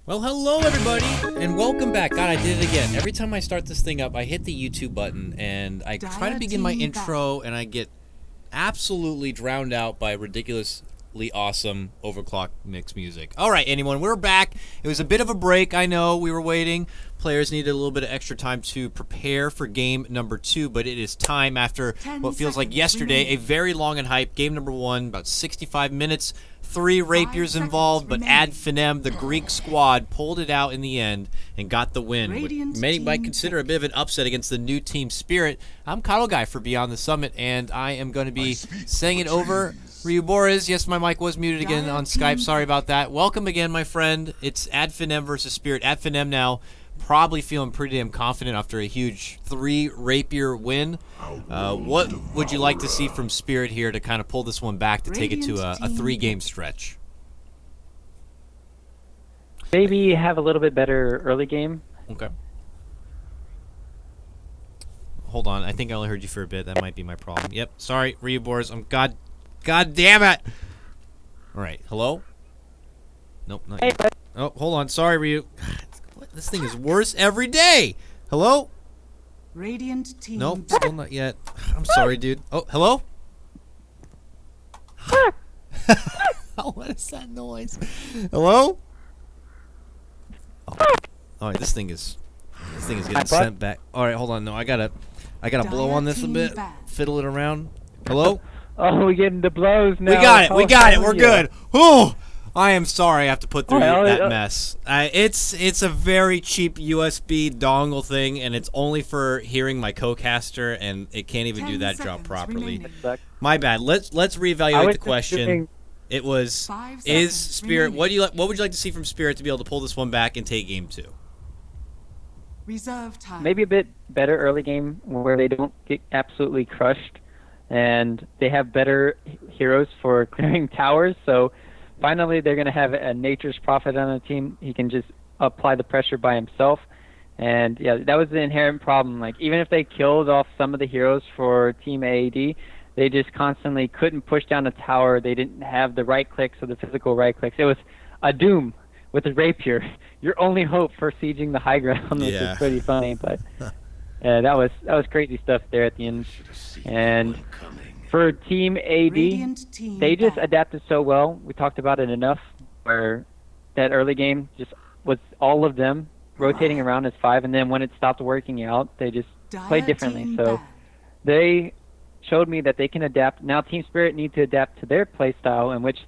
Well, hello everybody, and welcome back. God, I did it again. Every time I start this thing up, I hit the YouTube button, and I try to begin my intro, and I get absolutely drowned out by ridiculously awesome overclock mix music. All right, anyone, we're back. It was a bit of a break, I know. We were waiting. Players needed a little bit of extra time to prepare for game number 2, but it is time after what feels like yesterday, a very long and hype. Game number 1, about 65 minutes. 3 rapiers involved, but Finem, the Greek squad, pulled it out in the end and got the win. What many might consider a bit of an upset against the new team Spirit. I'm KotLGuy for Beyond the Summit, and I am going to be saying it over. Ryu Boris, yes, my mic was muted again on Skype. Sorry about that. Welcome again, my friend. It's Finem versus Spirit. Finem now probably feeling pretty damn confident after a huge 3 rapier win. What would you like to see from Spirit here to kind of pull this one back to take it to a 3-game stretch? Maybe have a little bit better early game. Okay. Hold on, I think I only heard you for a bit. That might be my problem. Yep, sorry, Ryu Boris. God damn it! All right, hello? Nope, not yet. Oh, hold on, sorry, Ryu. This thing is worse every day. Hello? Radiant team. Nope, still not yet. I'm sorry, dude. Oh, hello? Oh, what is that noise? Hello? Oh. All right, this thing is getting sent back. All right, hold on. No, I gotta blow on this a bit. Fiddle it around. Hello? Oh, we're getting the blows now. We got it. We're good. Whew. I am sorry I have to put through that mess. It's a very cheap USB dongle thing, and it's only for hearing my Cocaster, and it can't even do that job properly. My bad. Let's reevaluate the question. It was, is Spirit, what would you like to see from Spirit to be able to pull this one back and take game 2? Reserve time. Maybe a bit better early game where they don't get absolutely crushed, and they have better heroes for clearing towers, so finally, they're going to have a Nature's Prophet on the team. He can just apply the pressure by himself. And, yeah, that was the inherent problem. Like, even if they killed off some of the heroes for Team AAD, they just constantly couldn't push down the tower. They didn't have the right clicks or the physical right clicks. It was a Doom with a Rapier. Your only hope for sieging the high ground, which is pretty funny. But that was crazy stuff there at the end. And for Team AD, they just adapted so well. We talked about it enough, where that early game just was all of them rotating around as 5, and then when it stopped working out, they just played differently. So they showed me that they can adapt. Now Team Spirit need to adapt to their play style, in which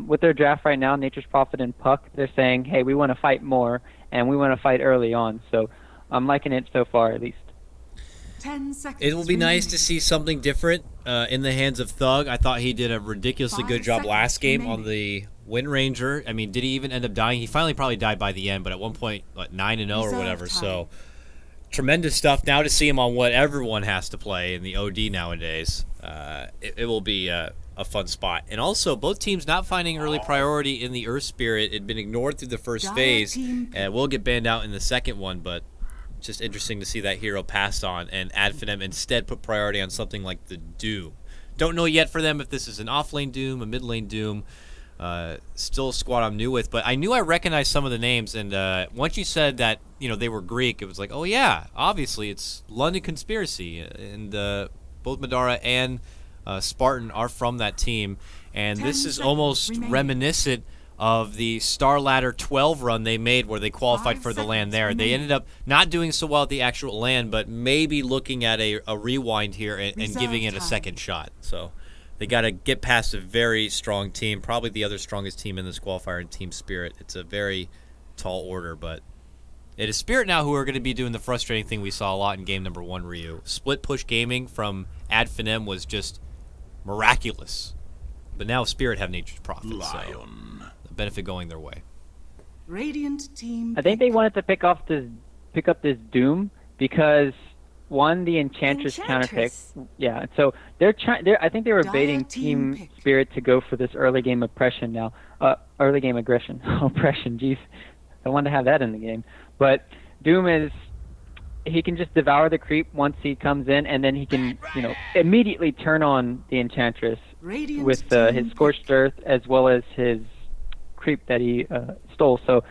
with their draft right now, Nature's Prophet and Puck, they're saying, hey, we want to fight more, and we want to fight early on. So I'm liking it so far, at least. 10 seconds. It will be nice to see something different in the hands of Thug. I thought he did a ridiculously good job last game on the Wind Ranger. I mean, did he even end up dying? He finally probably died by the end, but at one point, 9-0 or whatever. So, tremendous stuff. Now to see him on what everyone has to play in the OD nowadays, it will be a fun spot. And also, both teams not finding early priority in the Earth Spirit. It had been ignored through the first phase, and will get banned out in the second one, but just interesting to see that hero passed on and Finem instead put priority on something like the Doom. Don't know yet for them if this is an off-lane Doom, a mid-lane Doom. Still a squad I'm new with, but I knew I recognized some of the names, and once you said that they were Greek, it was like, oh yeah, obviously it's London Conspiracy, and both Madara and Spartan are from that team, and this is almost reminiscent of the Star Ladder 12 run they made where they qualified for the LAN there. They ended up not doing so well at the actual LAN, but maybe looking at a rewind here and giving it a second shot. So they got to get past a very strong team, probably the other strongest team in this qualifier in Team Spirit. It's a very tall order, but it is Spirit now who are going to be doing the frustrating thing we saw a lot in game number 1, Ryu. Split push gaming from Finem was just miraculous. But now Spirit have Nature's Prophet, so benefit going their way. Radiant team. I think they wanted to pick up this Doom because one, the Enchantress counterpick. Yeah, so I think they were baiting Team Spirit to go for this early game oppression now. Early game aggression. Oppression, jeez. I wanted to have that in the game. But Doom is, he can just devour the creep once he comes in, and then he can, immediately turn on the Enchantress with his Scorched Earth as well as his creep that he stole. So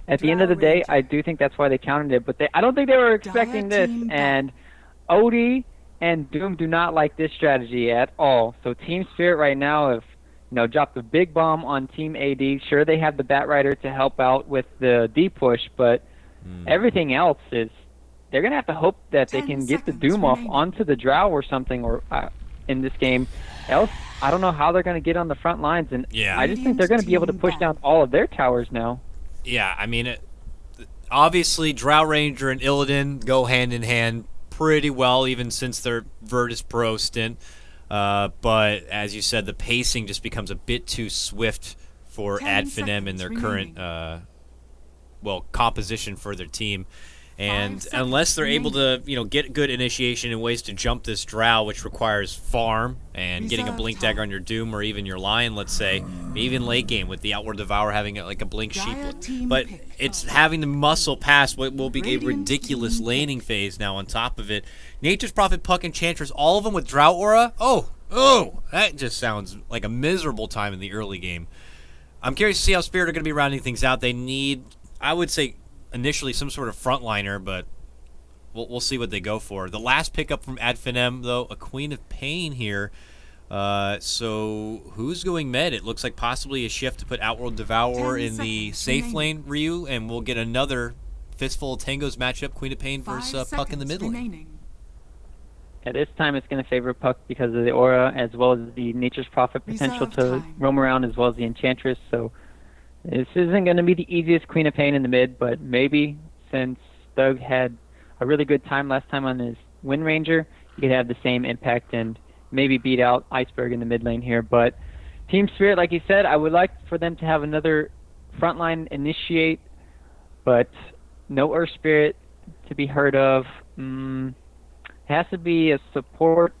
at the end of the day, I do think that's why they counted it. But I don't think they were expecting this. And Odie and Doom do not like this strategy at all. So Team Spirit right now have dropped a big bomb on Team AD. Sure, they have the Batrider to help out with the D push, but everything else is they're going to have to hope that they can get the Doom off onto the Drow or something or in this game. Else, I don't know how they're going to get on the front lines. And I just think they're going to be able to push down all of their towers now. Yeah, I mean, obviously, Drow Ranger and Illidan go hand in hand pretty well, even since their Virtus Pro stint. But as you said, the pacing just becomes a bit too swift for Finem in their current composition for their team. And unless they're able to, get good initiation and ways to jump this Drow, which requires farm and getting a Blink Dagger on your Doom or even your Lion, let's say, even late game with the Outward Devour having like a Blink Sheep. But it's having the muscle past what will be a ridiculous laning phase now on top of it. Nature's Prophet, Puck, Enchantress, all of them with Drought Aura. Oh, that just sounds like a miserable time in the early game. I'm curious to see how Spirit are going to be rounding things out. They need, I would say, initially some sort of frontliner, but we'll see what they go for. The last pickup from Finem, though, a Queen of Pain here. So who's going med? It looks like possibly a shift to put Outworld Devourer in the safe lane, Ryu, and we'll get another Fistful of Tangos matchup, Queen of Pain versus Puck in the mid lane. At this time, it's going to favor Puck because of the aura, as well as the Nature's Prophet potential to roam around, as well as the Enchantress. So this isn't going to be the easiest Queen of Pain in the mid, but maybe since Doug had a really good time last time on his Wind Ranger, he could have the same impact and maybe beat out Iceberg in the mid lane here. But Team Spirit, like you said, I would like for them to have another frontline initiate, but no Earth Spirit to be heard of. It has to be a support.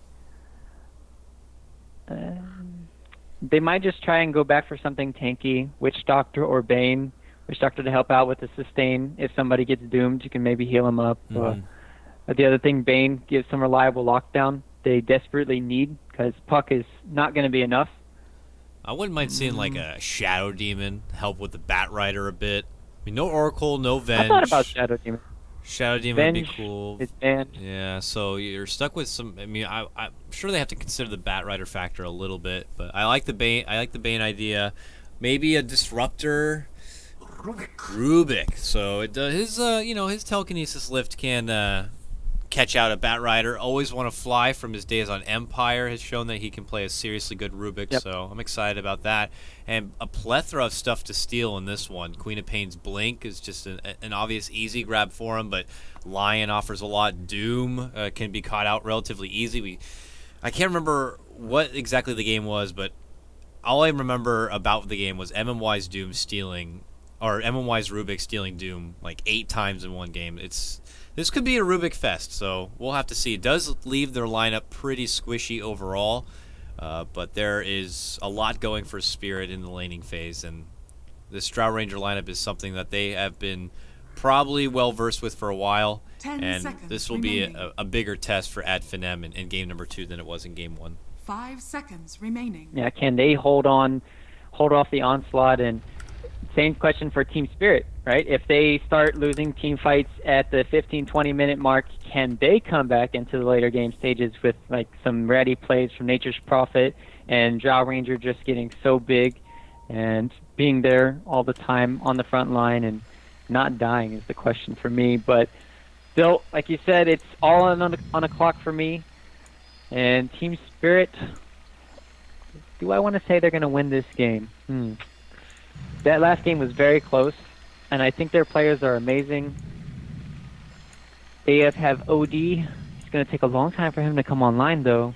They might just try and go back for something tanky, Witch Doctor or Bane. Witch Doctor to help out with the sustain. If somebody gets doomed, you can maybe heal him up. The other thing, Bane gives some reliable lockdown they desperately need because Puck is not going to be enough. I wouldn't mind seeing like a Shadow Demon help with the Batrider a bit. I mean, no Oracle, no Venge. I thought about Shadow Demon. Shadow Demon would be cool. It's banned. Yeah, so you're stuck with some. I mean, I'm sure they have to consider the Batrider factor a little bit, but I like the Bane. I like the Bane idea. Maybe a Disruptor. Rubik. So it his his telekinesis lift can catch out a Batrider. Always want to fly from his days on Empire has shown that he can play a seriously good Rubik. Yep. So I'm excited about that. And a plethora of stuff to steal in this one. Queen of Pain's Blink is just an obvious easy grab for him, but Lion offers a lot. Doom can be caught out relatively easy. I can't remember what exactly the game was, but all I remember about the game was MMY's Doom stealing, or MMY's Rubik stealing Doom like 8 times in one game. This could be a Rubik fest, so we'll have to see. It does leave their lineup pretty squishy overall, but there is a lot going for Spirit in the laning phase, and this Drow Ranger lineup is something that they have been probably well-versed with for a while, and this will be a bigger test for Finem in game number 2 than it was in game 1. 5 seconds remaining. Yeah, can they hold off the onslaught? And same question for Team Spirit, right? If they start losing team fights at the 15-20 minute mark, can they come back into the later game stages with like some ready plays from Nature's Prophet and Drow Ranger just getting so big and being there all the time on the front line and not dying is the question for me. But still, like you said, it's all on a clock for me. And Team Spirit, do I want to say they're going to win this game? That last game was very close, and I think their players are amazing. They have OD. It's going to take a long time for him to come online, though.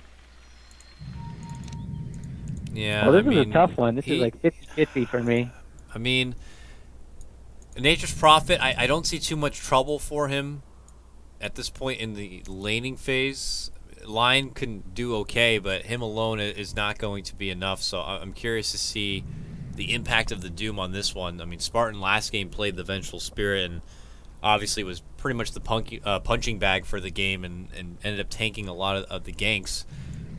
Yeah, well, this is a tough one. This is like 50-50 for me. I mean, Nature's Prophet, I don't see too much trouble for him at this point in the laning phase. Lion can do okay, but him alone is not going to be enough, so I'm curious to see the impact of the Doom on this one. I mean, Spartan last game played the Vengeful Spirit and obviously was pretty much the punching bag for the game and ended up tanking a lot of the ganks,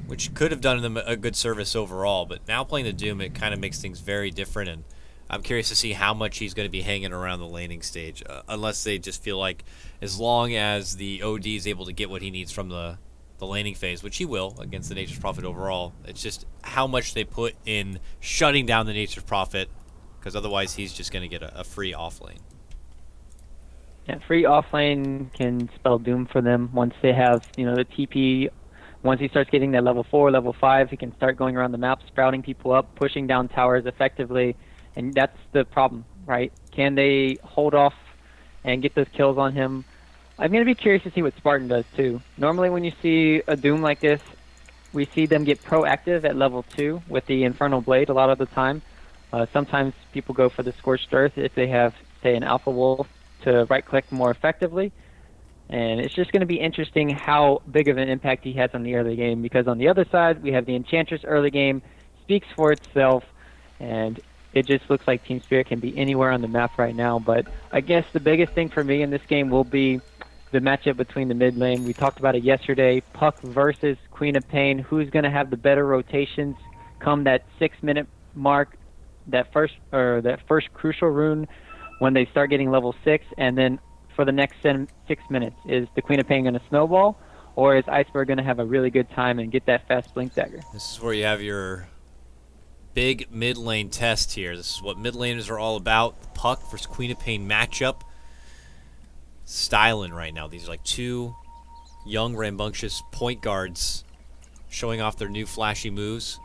which could have done them a good service overall. But now playing the Doom, it kind of makes things very different, and I'm curious to see how much he's going to be hanging around the laning stage, unless they just feel like as long as the OD is able to get what he needs from the laning phase, which he will against the Nature's Prophet overall. It's just how much they put in shutting down the Nature's Prophet, because otherwise he's just going to get a free off lane. Yeah, free off lane can spell doom for them once they have, the TP. Once he starts getting that level 4, level 5, he can start going around the map, sprouting people up, pushing down towers effectively, and that's the problem, right? Can they hold off and get those kills on him? I'm going to be curious to see what Spartan does, too. Normally when you see a Doom like this, we see them get proactive at level 2 with the Infernal Blade a lot of the time. Sometimes people go for the Scorched Earth if they have, say, an Alpha Wolf to right-click more effectively. And it's just going to be interesting how big of an impact he has on the early game, because on the other side, we have the Enchantress early game, speaks for itself, and it just looks like Team Spirit can be anywhere on the map right now. But I guess the biggest thing for me in this game will be the matchup between the mid lane. We talked about it yesterday, Puck versus Queen of Pain. Who's going to have the better rotations come that 6-minute mark, that first crucial rune when they start getting level 6, and then for the next 6 minutes? Is the Queen of Pain going to snowball, or is Iceberg going to have a really good time and get that fast blink dagger? This is where you have your big mid lane test here. This is what mid laners are all about. The Puck versus Queen of Pain matchup. Styling right now. These are like two young, rambunctious point guards showing off their new flashy moves.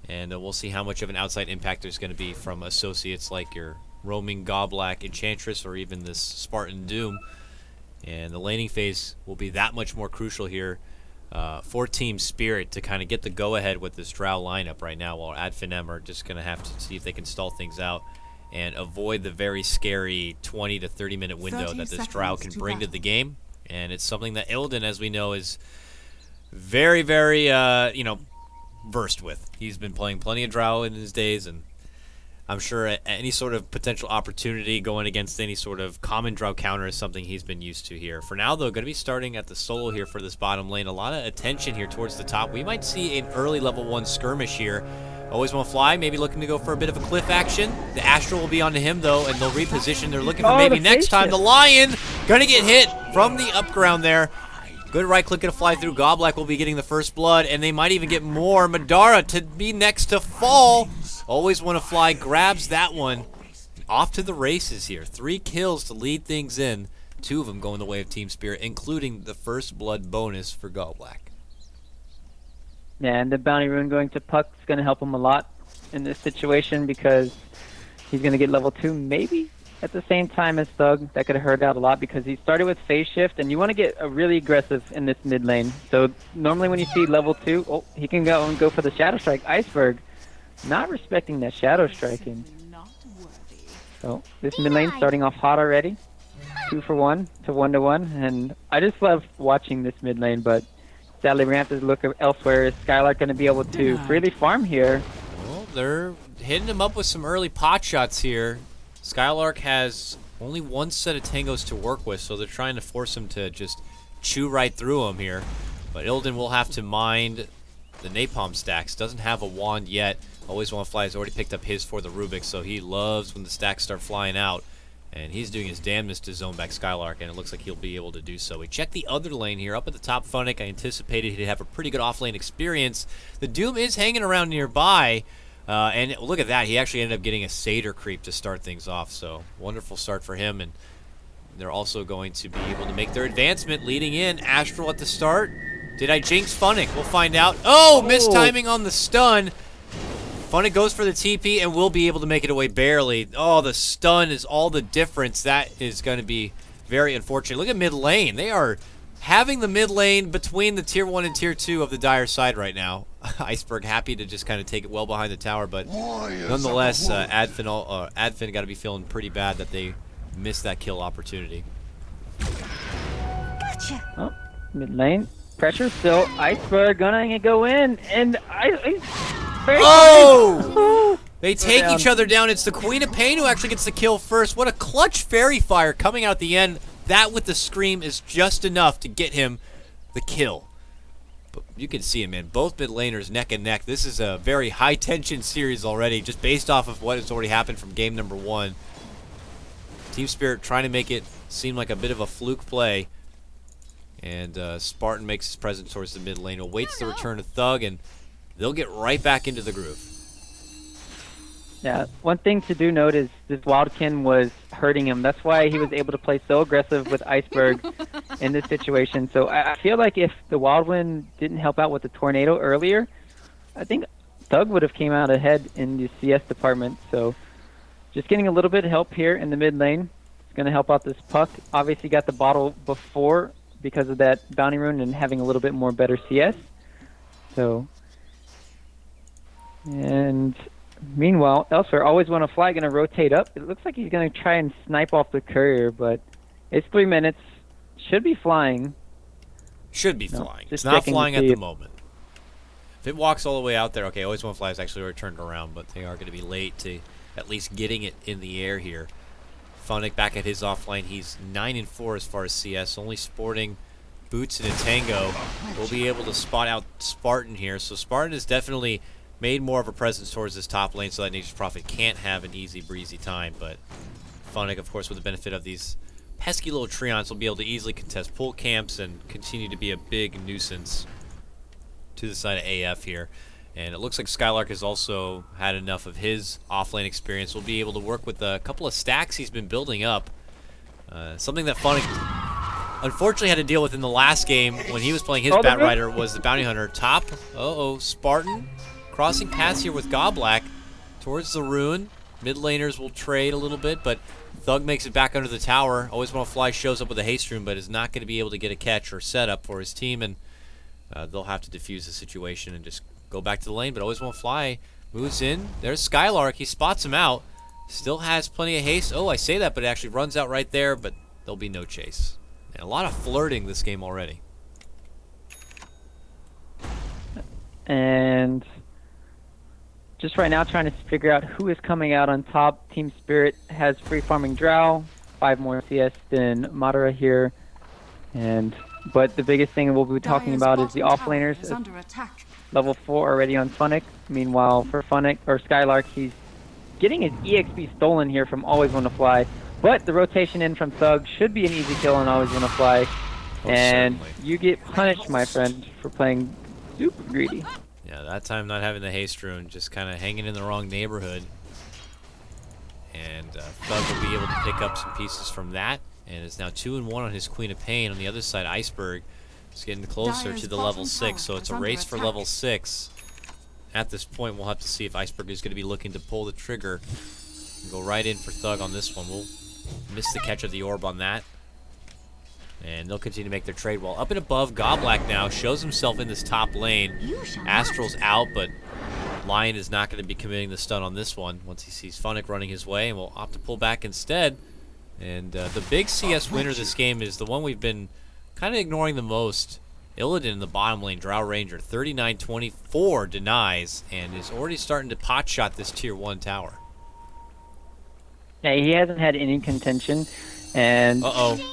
And we'll see how much of an outside impact there's going to be from associates like your roaming Goblack Enchantress or even this Spartan Doom. And the laning phase will be that much more crucial here for Team Spirit to kind of get the go-ahead with this Drow lineup right now, while Finem are just going to have to see if they can stall things out and avoid the very scary 20 to 30 minute window that this Drow can bring to the game. And it's something that Illidan, as we know, is very, very, versed with. He's been playing plenty of Drow in his days, and I'm sure any sort of potential opportunity going against any sort of common Drow counter is something he's been used to here. For now, though, going to be starting at the solo here for this bottom lane. A lot of attention here towards the top. We might see an early level 1 skirmish here. Always Want to Fly, maybe looking to go for a bit of a cliff action. The Astral will be onto him, though, and they'll reposition. They're looking for maybe next time. The Lion going to get hit from the up ground there. Good right click to fly through. Goblack will be getting the first blood, and they might even get more. Madara to be next to fall. Always Want to Fly grabs that one. Off to the races here. 3 kills to lead things in. 2 of them going the way of Team Spirit, including the first blood bonus for Goblack. Yeah, and the bounty rune going to Puck is going to help him a lot in this situation, because he's going to get level 2 maybe at the same time as Thug. That could have hurt out a lot because he started with phase shift, and you want to get really aggressive in this mid lane. So normally when you see level 2, he can go and go for the Shadow Strike. Iceberg not respecting that Shadow Striking. So this mid lane starting off hot already. 2 for 1 to 1 to 1, and I just love watching this mid lane, but sadly we're going to have to look elsewhere. Is Skylark going to be able to freely farm here? Well, they're hitting him up with some early pot shots here. Skylark has only 1 set of tangos to work with, so they're trying to force him to just chew right through him here. But Illidan will have to mind the napalm stacks. Doesn't have a wand yet. Always Want to Fly has already picked up his for the Rubik, so he loves when the stacks start flying out. And he's doing his damnedest to zone back Skylark, and it looks like he'll be able to do so. We check the other lane here. Up at the top, Funnick, I anticipated he'd have a pretty good off-lane experience. The Doom is hanging around nearby. And look at that. He actually ended up getting a Satyr creep to start things off. So wonderful start for him. And they're also going to be able to make their advancement leading in. Astral at the start. Did I jinx Funnick? We'll find out. Oh, mistiming on the stun. Funnick goes for the TP and will be able to make it away barely. Oh, the stun is all the difference. That is going to be very unfortunate. Look at mid lane. They are having the mid lane between the tier 1 and tier 2 of the Dire side right now. Iceberg happy to just kind of take it well behind the tower, but nonetheless, Adfin got to be feeling pretty bad that they missed that kill opportunity. Gotcha. Oh, mid lane. Pressure still. Iceberg gonna go in, and oh! They take each other down. It's the Queen of Pain who actually gets the kill first. What a clutch fairy fire coming out at the end. That with the scream is just enough to get him the kill. But you can see it, man. Both mid laners neck and neck. This is a very high-tension series already, just based off of what has already happened from game number 1. Team Spirit trying to make it seem like a bit of a fluke play. And Spartan makes his presence towards the mid lane, awaits the return of Thug, and they'll get right back into the groove. Yeah, one thing to do note is this Wildkin was hurting him. That's why he was able to play so aggressive with Iceberg in this situation. So I feel like if the Wildwind didn't help out with the Tornado earlier, I think Thug would have came out ahead in the CS department. So just getting a little bit of help here in the mid lane is going to help out this Puck. Obviously got the bottle before because of that bounty rune and having a little bit more better CS. So, and meanwhile, elsewhere, always want to fly, going to rotate up. It looks like he's going to try and snipe off the courier, but it's 3 minutes. Should be flying. Should be flying. It's not flying at the moment. If it walks all the way out there, okay, always want to fly is actually already turned around, but they are going to be late to at least getting it in the air here. Funnick back at his offline. He's 9-4 as far as CS, only sporting boots and a tango. We'll be able to spot out Spartan here. So Spartan has definitely made more of a presence towards this top lane so that Nature's Prophet can't have an easy breezy time. But Funnick, of course, with the benefit of these pesky little Treants, will be able to easily contest pull camps and continue to be a big nuisance to the side of AF here. And it looks like Skylark has also had enough of his offlane experience. We'll be able to work with a couple of stacks he's been building up. Something that Funnick unfortunately had to deal with in the last game when he was playing his Bat Rider was the Bounty Hunter. Top, Spartan crossing paths here with Goblack towards the rune. Mid laners will trade a little bit, but Thug makes it back under the tower. Always Want to Fly shows up with a haste rune, but is not going to be able to get a catch or setup for his team, and they'll have to defuse the situation and just go back to the lane. But Always Want to Fly moves in. There's Skylark. He spots him out. Still has plenty of haste. Oh, I say that, but it actually runs out right there, but there'll be no chase. And a lot of flirting this game already. And just right now trying to figure out who is coming out on top. Team Spirit has free farming Drow, 5 more CS than Madara here. But the biggest thing we'll be talking about is the offlaners. Level 4 already on Funnick. Meanwhile, for Funnick, or Skylark, he's getting his EXP stolen here from Always Want to Fly. But the rotation in from Thug should be an easy kill on Always Want to Fly. And certainly. You get punished, my friend, for playing super greedy. Yeah, that time not having the haste rune, just kind of hanging in the wrong neighborhood. And Thug will be able to pick up some pieces from that. And is now 2-1 on his Queen of Pain. On the other side, Iceberg is getting closer to the level 6. So it's a race for level 6. At this point, we'll have to see if Iceberg is going to be looking to pull the trigger and go right in for Thug on this one. We'll miss the catch of the orb on that. And they'll continue to make their trade. While up and above, Goblack now shows himself in this top lane. Astral's out, but Lion is not going to be committing the stun on this one once he sees Funnick running his way, and will opt to pull back instead. And the big CS winner this game is the one we've been kind of ignoring the most. Illidan in the bottom lane, Drow Ranger, 39-24 denies, and is already starting to potshot this tier 1 tower. Yeah, he hasn't had any contention, and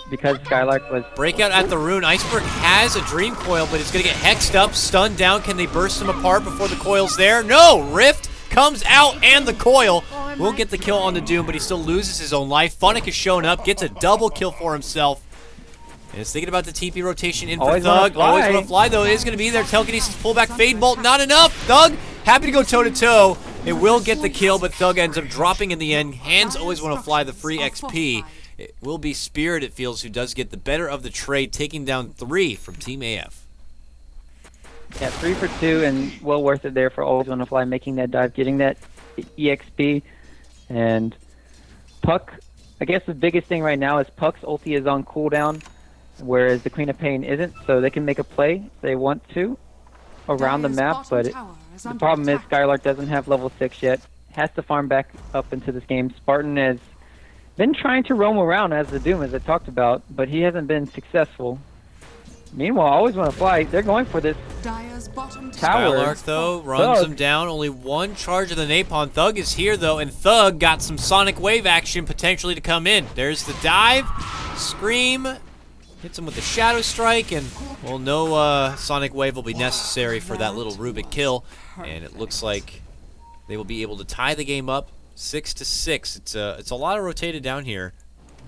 because Skylark was... Breakout at the rune. Iceberg has a Dream Coil, but it's going to get hexed up, stunned down. Can they burst him apart before the coil's there? No! Rift comes out, and the coil will get the kill on the Doom, but he still loses his own life. Funnick has shown up, gets a double kill for himself. And is thinking about the TP rotation in for Thug. Always Want to Fly, though. It is going to be there. Telekinesis, pullback, Fade Bolt, not enough. Thug, happy to go toe-to-toe. It will get the kill, but Thug ends up dropping in the end. Hands Always Want to Fly the free XP. It will be Spirit, it feels, who does get the better of the trade, taking down 3 from Team AF. Yeah, 3 for 2, and well worth it there for Always Want to Fly, making that dive, getting that EXP. And Puck, I guess the biggest thing right now is Puck's ulti is on cooldown, whereas the Queen of Pain isn't, so they can make a play if they want to around the map, but the problem is Skylark doesn't have level 6 yet, has to farm back up into this game. Spartan has been trying to roam around as the Doom, as I talked about, but he hasn't been successful. Meanwhile, Always Want to Fly, they're going for this tower. Skylark, though, runs him down. Only 1 charge of the Napalm. Thug is here, though, and Thug got some Sonic Wave action potentially to come in. There's the dive. Scream. Hits him with the Shadow Strike, and, well, no Sonic Wave will be necessary for that little Rubik kill. And it looks like they will be able to tie the game up 6-6. It's a lot of rotated down here.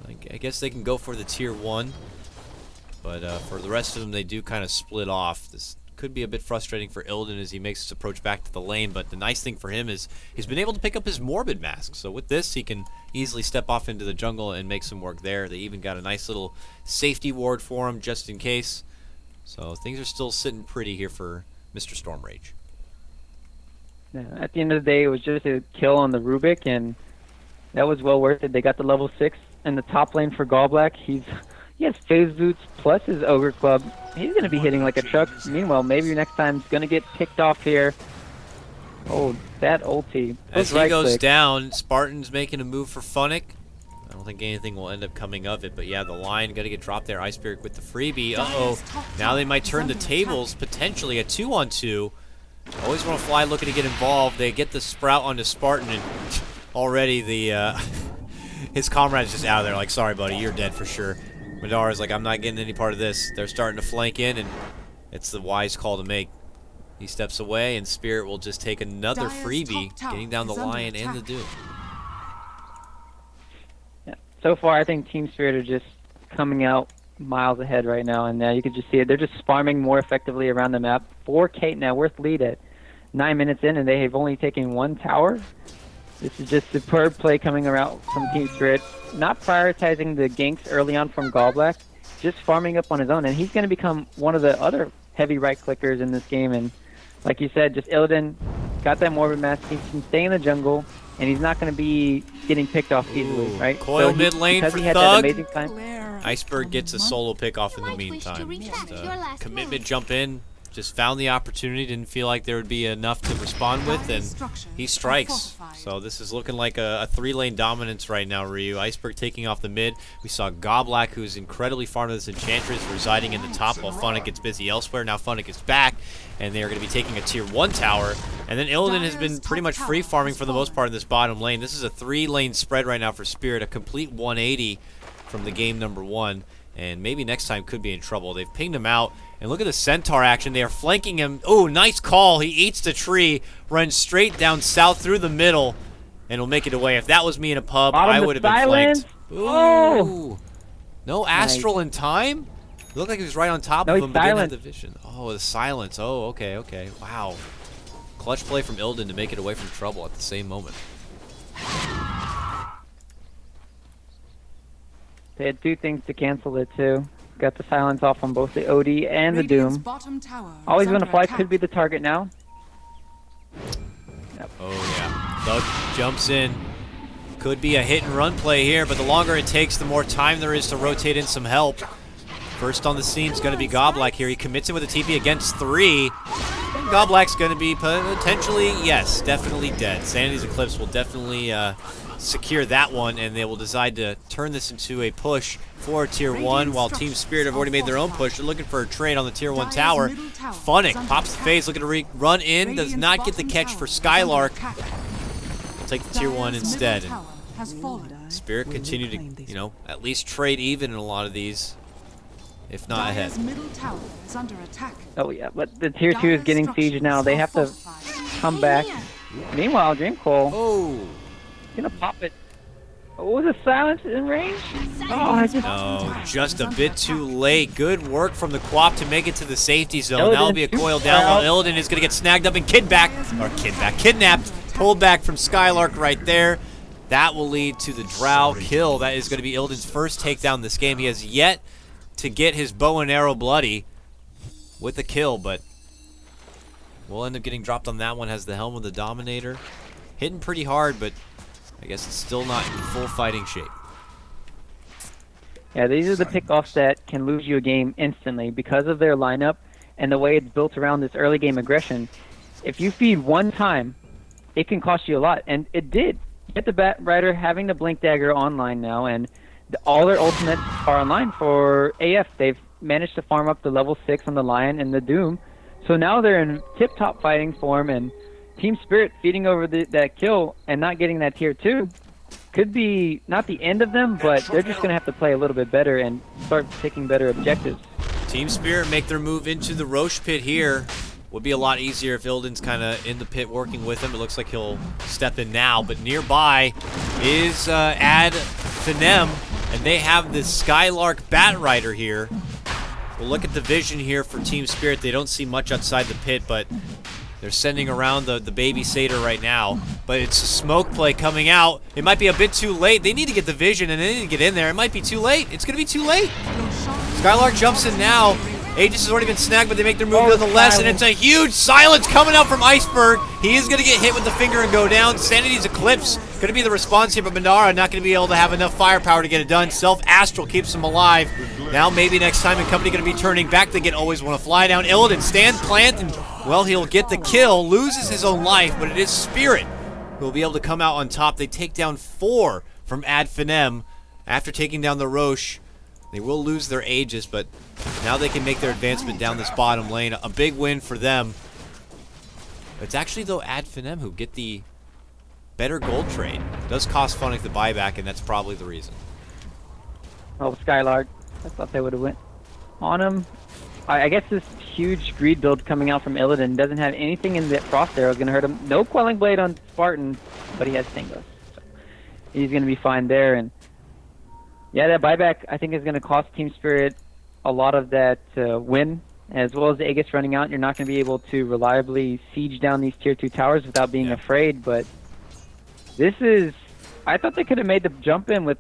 I guess they can go for the tier 1. But for the rest of them, they do kind of split off. This could be a bit frustrating for Illidan as he makes his approach back to the lane, but the nice thing for him is he's been able to pick up his Morbid Mask. So with this, he can easily step off into the jungle and make some work there. They even got a nice little safety ward for him just in case. So things are still sitting pretty here for Mr. Stormrage. Yeah, at the end of the day, it was just a kill on the Rubik, and that was well worth it. They got the level 6 in the top lane for Gallblack. He has Phase Boots plus his Ogre Club. He's going to be hitting like a truck. Meanwhile, maybe next time he's going to get picked off here. Oh, that ulti. As he goes down, Spartan's making a move for Funnick. I don't think anything will end up coming of it, but yeah, the line got to get dropped there. Ice Spirit with the freebie. Uh-oh. Now they might turn the tables, potentially a 2-on-2. Always want to fly looking to get involved. They get the Sprout onto Spartan, and already the his comrade's just out of there like, sorry, buddy, you're dead for sure. Madara's like, I'm not getting any part of this. They're starting to flank in, and it's the wise call to make. He steps away, and Spirit will just take another freebie, getting down the Lion and the Doom. Yeah. So far, I think Team Spirit are just coming out miles ahead right now, and you can just see it. They're just farming more effectively around the map. 4K net worth lead at 9 minutes in, and they have only taken 1 tower. This is just superb play coming around from Team Spirit. Not prioritizing the ganks early on from Gallblack, just farming up on his own. And he's going to become one of the other heavy right-clickers in this game. And like you said, just Illidan got that Morbid Mask. He can stay in the jungle, and he's not going to be getting picked off easily, right? Coil mid lane for Thug. Thug. Amazing time. Iceberg gets a solo pick off in the meantime. Just, commitment jump in. Just found the opportunity, didn't feel like there would be enough to respond with, and he strikes. So this is looking like a 3-lane dominance right now, Ryu. Iceberg taking off the mid. We saw Goblack, who's incredibly farmed this Enchantress, residing in the top while Funnick gets busy elsewhere. Now Funnick is back, and they are going to be taking a tier 1 tower. And then Illidan has been pretty much free farming for the most part in this bottom lane. This is a 3-lane spread right now for Spirit, a complete 180 from the game number 1. And maybe next time could be in trouble. They've pinged him out. And look at the Centaur action. They are flanking him. Oh, nice call. He eats the tree, runs straight down south through the middle, and will make it away. If that was me in a pub, I would have been flanked. Ooh. Oh. No Astral in time? It looked like he was right on top of him, but didn't have the vision. Oh, the silence. Oh, okay, okay. Wow. Clutch play from Illidan to make it away from trouble at the same moment. They had 2 things to cancel it, too. Got the silence off on both the OD and the Doom. Always Gonna Fly could be the target now. Yep. Oh, yeah. Thug jumps in. Could be a hit-and-run play here, but the longer it takes, the more time there is to rotate in some help. First on the scene is going to be Goblack here. He commits it with a TP against 3. And Goblack's going to be potentially, yes, definitely dead. Sanity's Eclipse will definitely secure that one, and they will decide to turn this into a push for Tier 1, while Team Spirit have already made their own push. They're looking for a trade on the Tier 1 tower. Funnick pops the phase, looking to run in, does not get the catch for Skylark. We'll take the Tier 1 instead. And Spirit continue to, you know, at least trade even in a lot of these, if not ahead. Oh yeah, but the Tier 2 is getting sieged now. They have to come back. Meanwhile, Dreamcoil gonna pop it. Oh, was it silence in range? Oh, just a bit too late. Good work from the Qual to make it to the safety zone. That'll be a coil down while Illidan is gonna get snagged up and kidnapped. Pulled back from Skylark right there. That will lead to the Drow kill. That is going to be Illidan's first takedown this game. He has yet to get his bow and arrow bloody with the kill, but we'll end up getting dropped on that one. Has the Helm of the Dominator. Hitting pretty hard, but I guess it's still not in full fighting shape. Yeah, these are the pickoffs that can lose you a game instantly because of their lineup and the way it's built around this early game aggression. If you feed one time, it can cost you a lot, and it did. Get the Bat Rider having the Blink Dagger online now, and all their ultimates are online for AF. They've managed to farm up the level 6 on the Lion and the Doom, so now they're in tip-top fighting form, and Team Spirit feeding over that kill and not getting that Tier 2. could be not the end of them, but they're just going to have to play a little bit better and start picking better objectives. Team Spirit make their move into the Roche pit here. Would be a lot easier if Illidan's kind of in the pit working with him. It looks like he'll step in now, but nearby is Ad Finem, and they have the Skylark Bat Rider here. We'll look at the vision here for Team Spirit. They don't see much outside the pit, but they're sending around the baby satyr right now. But it's a smoke play coming out. It might be a bit too late. They need to get the vision, and they need to get in there. It might be too late. It's going to be too late. Skylark jumps in now. Aegis has already been snagged, but they make their move nonetheless, and it's a huge silence coming out from Iceberg. He is going to get hit with the finger and go down. Sanity's Eclipse going to be the response here, but Minara not going to be able to have enough firepower to get it done. Self-Astral keeps him alive. Now maybe next time and company going to be turning back. They always want to fly down. Illidan stand plant, and well, he'll get the kill. Loses his own life, but it is Spirit who will be able to come out on top. They take down 4 from Ad Finem after taking down the Roche. They will lose their Aegis, but now they can make their advancement down this bottom lane. A big win for them. It's actually, though, Ad Finem who get the better gold trade. It does cost Funnick the buyback, and that's probably the reason. Oh, Skylark. I thought they would have went on him. I guess this huge greed build coming out from Illidan doesn't have anything in the Frost Arrow. Is going to hurt him. No Quelling Blade on Spartan, but he has Stingos. So he's going to be fine there. And yeah, that buyback, I think, is going to cost Team Spirit a lot of that win, as well as the Aegis running out. You're not going to be able to reliably siege down these Tier 2 towers without being afraid, but this is... I thought they could have made the jump in with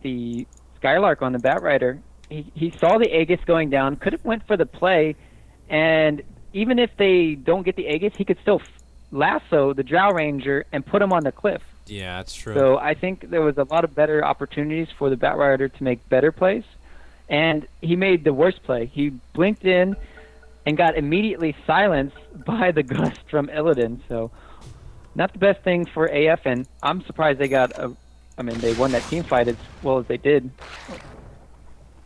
the Skylark on the Bat Rider. He saw the Aegis going down, could have went for the play, and even if they don't get the Aegis, he could still lasso the Drow Ranger and put him on the cliff. Yeah, that's true. So I think there was a lot of better opportunities for the Bat Rider to make better plays, and he made the worst play. He blinked in and got immediately silenced by the Gust from Illidan. So not the best thing for AF, and I'm surprised they got they won that team fight as well as they did.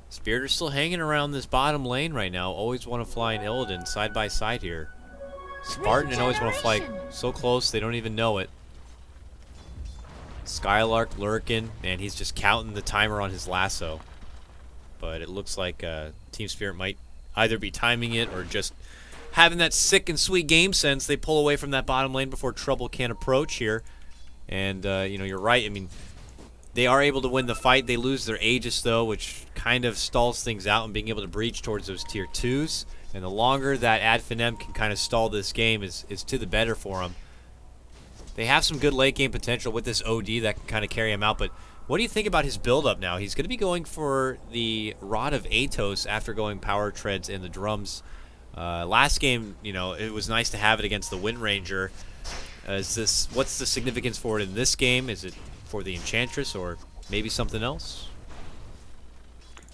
Spirit are still hanging around this bottom lane right now. Always want to fly in Illidan side by side here. Spartan and always want to fly so close they don't even know it. Skylark lurking, and he's just counting the timer on his lasso. But it looks like Team Spirit might either be timing it or just having that sick and sweet game sense. They pull away from that bottom lane before trouble can approach here. And, you're right. I mean, they are able to win the fight. They lose their Aegis, though, which kind of stalls things out and being able to breach towards those Tier 2s. And the longer that Ad Finem can kind of stall this game is to the better for them. They have some good late game potential with this OD that can kind of carry him out, but what do you think about his build-up now? He's going to be going for the Rod of Atos after going Power Treads and the Drums. Last game, it was nice to have it against the Wind Ranger. What's the significance for it in this game? Is it for the Enchantress or maybe something else?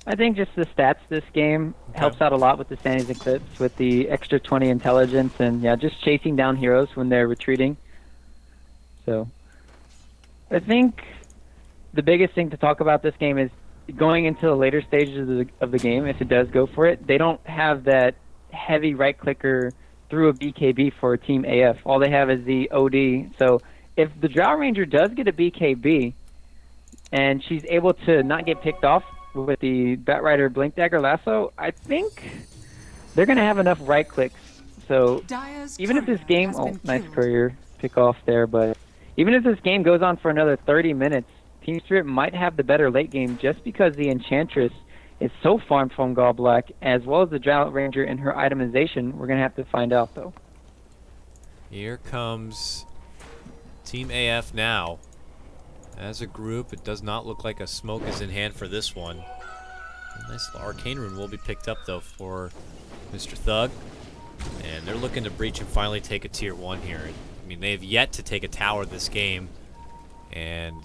I think just the stats this game helps out a lot with the Sanity's Eclipse, with the extra 20 intelligence, and just chasing down heroes when they're retreating. So I think the biggest thing to talk about this game is going into the later stages of the game. If it does go for it, they don't have that heavy right clicker through a BKB for Team AF. All they have is the OD. So if the Drow Ranger does get a BKB and she's able to not get picked off with the Bat Rider Blink Dagger Lasso, I think they're going to have enough right clicks. So even if this game... Oh, nice courier pick off there, but even if this game goes on for another 30 minutes, Team Spirit might have the better late game just because the Enchantress is so farmed from Goblack, as well as the Drow Ranger and her itemization. We're going to have to find out, though. Here comes Team AF now. As a group, it does not look like a smoke is in hand for this one. A nice Arcane Rune will be picked up, though, for Mr. Thug. And they're looking to breach and finally take a Tier 1 here. I mean, they have yet to take a tower this game, and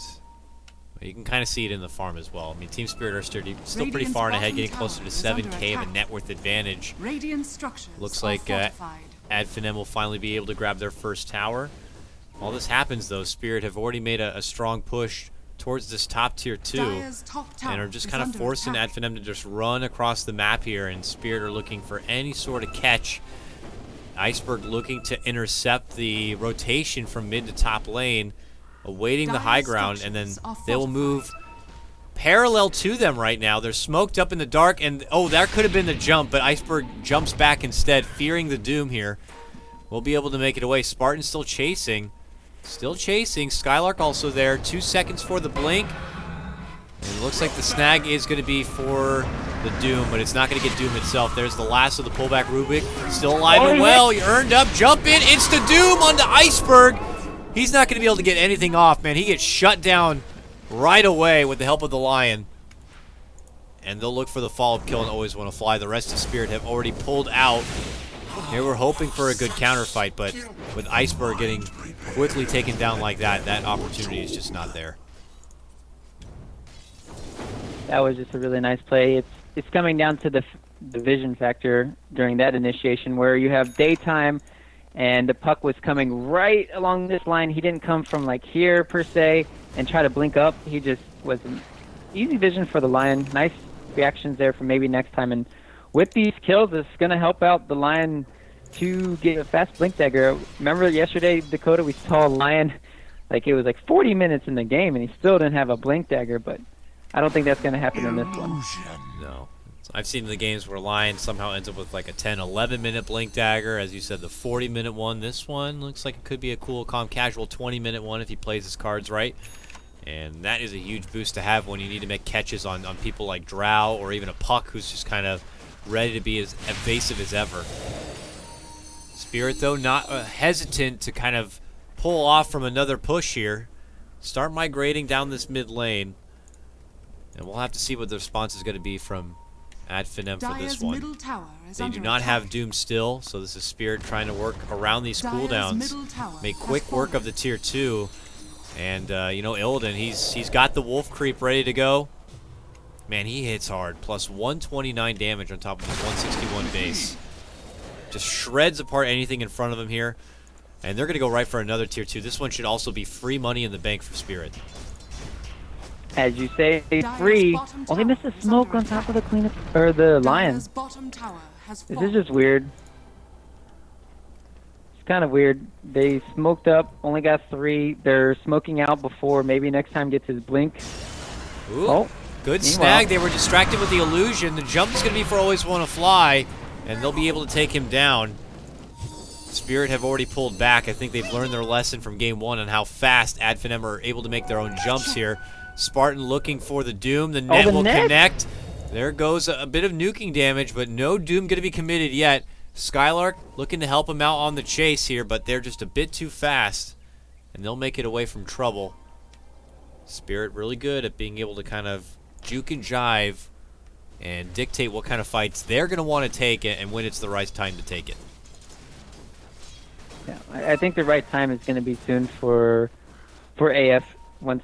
you can kind of see it in the farm as well. I mean, Team Spirit are still pretty far and ahead, getting closer to 7K of a net worth advantage. Looks like Ad Finem will finally be able to grab their first tower. While this happens, though, Spirit have already made a strong push towards this top Tier 2, and are just kind of forcing Ad Finem to just run across the map here, and Spirit are looking for any sort of catch. Iceberg looking to intercept the rotation from mid to top lane. awaiting the high ground, and then they will move parallel to them right now. They're smoked up in the dark, and oh, that could have been the jump, but Iceberg jumps back instead, fearing the doom here. We'll be able to make it away. Spartan still chasing. Still chasing. Skylark also there. 2 seconds for the blink. And it looks like the snag is going to be for the Doom, but it's not going to get Doom itself. There's the last of the pullback Rubik. Still alive and well. He earned up. Jump in. It's the Doom on the Iceberg. He's not going to be able to get anything off, man. He gets shut down right away with the help of the Lion. And they'll look for the follow-up kill and always want to fly. The rest of Spirit have already pulled out. Here we're hoping for a good counter fight, but with Iceberg getting quickly taken down like that, that opportunity is just not there. That was just a really nice play. It's coming down to the vision factor during that initiation, where you have daytime and the puck was coming right along this line. He didn't come from like here per se and try to blink up. He just was an easy vision for the Lion. Nice reactions there for maybe next time. And with these kills, it's going to help out the Lion to get a fast blink dagger. Remember yesterday, Dakota, we saw Lion, like it was like 40 minutes in the game and he still didn't have a blink dagger, but I don't think that's going to happen in this one. No. I've seen the games where Lion somehow ends up with like a 10, 11-minute blink dagger. As you said, the 40-minute one. This one looks like it could be a cool, calm, casual 20-minute one if he plays his cards right. And that is a huge boost to have when you need to make catches on people like Drow or even a Puck who's just kind of ready to be as evasive as ever. Spirit, though, not hesitant to kind of pull off from another push here. Start migrating down this mid lane. And we'll have to see what the response is going to be from Finem for this one. They do not have Doom still, so this is Spirit trying to work around these cooldowns. Make quick work of the tier 2. And, you know, Illidan, he's got the Wolf Creep ready to go. Man, he hits hard. Plus 129 damage on top of his 161 base. Just shreds apart anything in front of him here. And they're going to go right for another tier 2. This one should also be free money in the bank for Spirit. As you say, free. Oh, they missed a smoke on top of the cleanup or the Lion. This is just weird. It's kind of weird. They smoked up, only got 3. They're smoking out before maybe next time gets his blink. Ooh, oh, good snag. They were distracted with the illusion. The jump is going to be for always want to fly, and they'll be able to take him down. Spirit have already pulled back. I think they've learned their lesson from game 1 on how fast Finem are able to make their own jumps here. Spartan looking for the Doom. The net will connect. There goes a bit of nuking damage, but no Doom going to be committed yet. Skylark looking to help him out on the chase here, but they're just a bit too fast, and they'll make it away from trouble. Spirit really good at being able to kind of juke and jive and dictate what kind of fights they're going to want to take and when it's the right time to take it. Yeah, I think the right time is going to be soon for AF once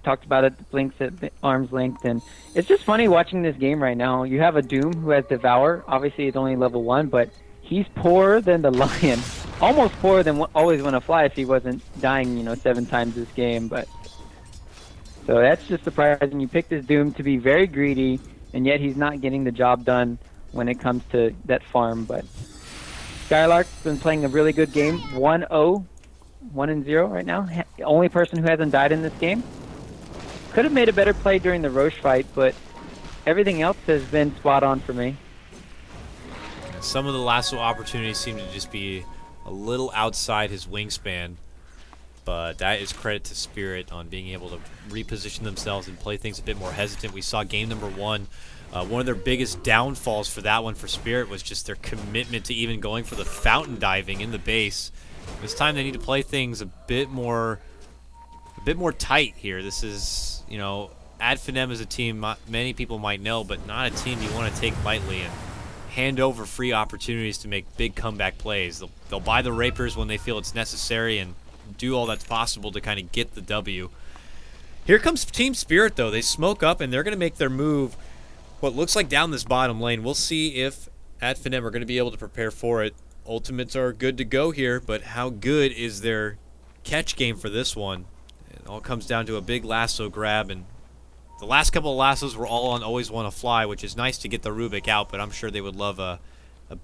talked about it, the blinks at arm's length, and it's just funny watching this game right now. You have a Doom who has Devour. Obviously, it's only level 1, but he's poorer than the Lion. Almost poorer than always want to fly if he wasn't dying, you know, 7 times this game. But so that's just surprising. You pick this Doom to be very greedy, and yet he's not getting the job done when it comes to that farm. But Skylark's been playing a really good game. 1-0, 1-0 right now. Only person who hasn't died in this game. Could have made a better play during the Roche fight, but everything else has been spot on for me. Some of the lasso opportunities seem to just be a little outside his wingspan, but that is credit to Spirit on being able to reposition themselves and play things a bit more hesitant. We saw game number 1. One of their biggest downfalls for that one for Spirit was just their commitment to even going for the fountain diving in the base. This time they need to play things a bit more tight here. This is, you know, Finem is a team many people might know, but not a team you want to take lightly and hand over free opportunities to make big comeback plays. They'll buy the Rapers when they feel it's necessary and do all that's possible to kind of get the W. Here comes Team Spirit, though. They smoke up, and they're going to make their move what looks like down this bottom lane. We'll see if Finem are going to be able to prepare for it. Ultimates are good to go here, but how good is their catch game for this one? It all comes down to a big lasso grab, and the last couple of lassos were all on Always Want to Fly, which is nice to get the Rubik out, but I'm sure they would love a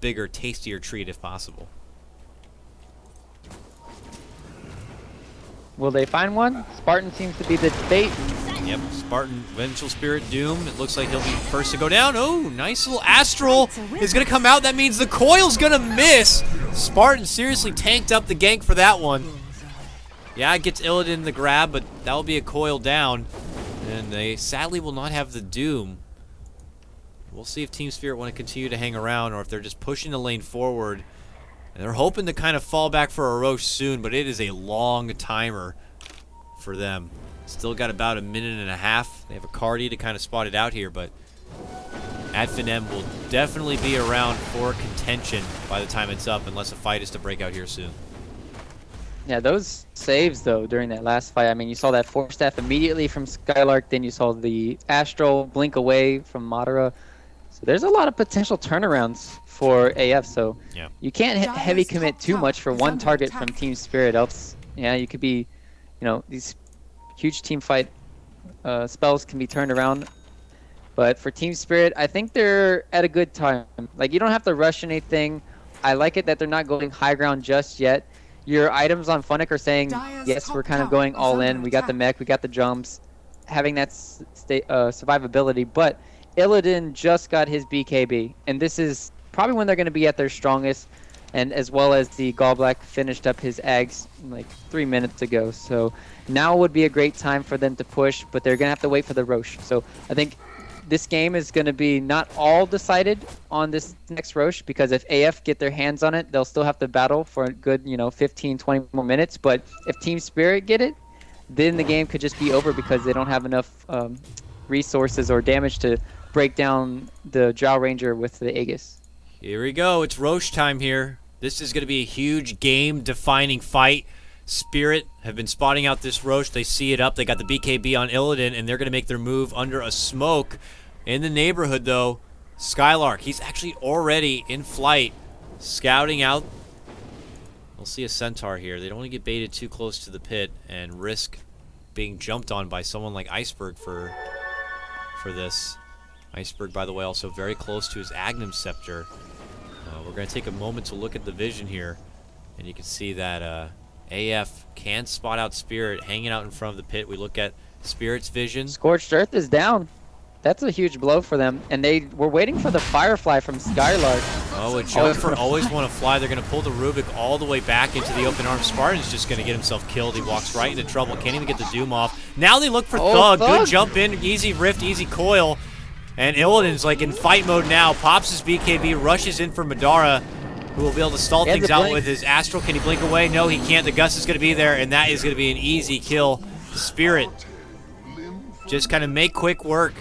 bigger, tastier treat if possible. Will they find one? Spartan seems to be the debate. Yep, Spartan, Vengeful Spirit, Doom. It looks like he'll be first to go down. Oh, nice little Astral is going to come out. That means the Coil's going to miss. Spartan seriously tanked up the gank for that one. Yeah, it gets Illidan the grab, but that will be a Coil down. And they sadly will not have the Doom. We'll see if Team Spirit want to continue to hang around or if they're just pushing the lane forward. And they're hoping to kind of fall back for a Roche soon, but it is a long timer for them. Still got about a minute and a half. They have a Cardi to kind of spot it out here, but Finem will definitely be around for contention by the time it's up, unless a fight is to break out here soon. Yeah, those saves, though, during that last fight, I mean, you saw that Force Staff immediately from Skylark, then you saw the Astral blink away from Madara. So there's a lot of potential turnarounds for AF, so yeah. You can't heavy commit too much for one target from Team Spirit, else, yeah, you could be, you know, these huge team fight spells can be turned around. But for Team Spirit, I think they're at a good time. Like, you don't have to rush anything. I like it that they're not going high ground just yet. Your items on Funnick are saying, yes, we're kind of going all in. We got the mech, we got the jumps, having that survivability. But Illidan just got his BKB, and this is probably when they're going to be at their strongest. And as well as the Gallblack finished up his eggs like 3 minutes ago. So now would be a great time for them to push, but they're going to have to wait for the Roche. So I think this game is going to be not all decided on this next Roche, because if AF get their hands on it, they'll still have to battle for a good, you know, 15, 20 more minutes. But if Team Spirit get it, then the game could just be over because they don't have enough resources or damage to break down the Drow Ranger with the Aegis. Here we go. It's Roche time here. This is going to be a huge game-defining fight. Spirit have been spotting out this Roche. They see it up. They got the BKB on Illidan, and they're going to make their move under a smoke. In the neighborhood, though, Skylark, he's actually already in flight, scouting out. We'll see a Centaur here. They don't want to get baited too close to the pit and risk being jumped on by someone like Iceberg for this. Iceberg, by the way, also very close to his Agnum Scepter. We're going to take a moment to look at the vision here, and you can see that AF can spot out Spirit hanging out in front of the pit. We look at Spirit's vision. Scorched Earth is down. That's a huge blow for them, and they were waiting for the Firefly from Skylark. Oh, a jump for always want to fly. They're going to pull the Rubik all the way back into the open arms. Spartan's just going to get himself killed. He walks right into trouble. Can't even get the Doom off. Now they look for Thug. Good jump in. Easy Rift, easy Coil. And Illidan's like in fight mode now. Pops his BKB, rushes in for Madara, who will be able to stall things out with his Astral. Can he blink away? No, he can't. The Gust is going to be there, and that is going to be an easy kill. Spirit just kind of make quick work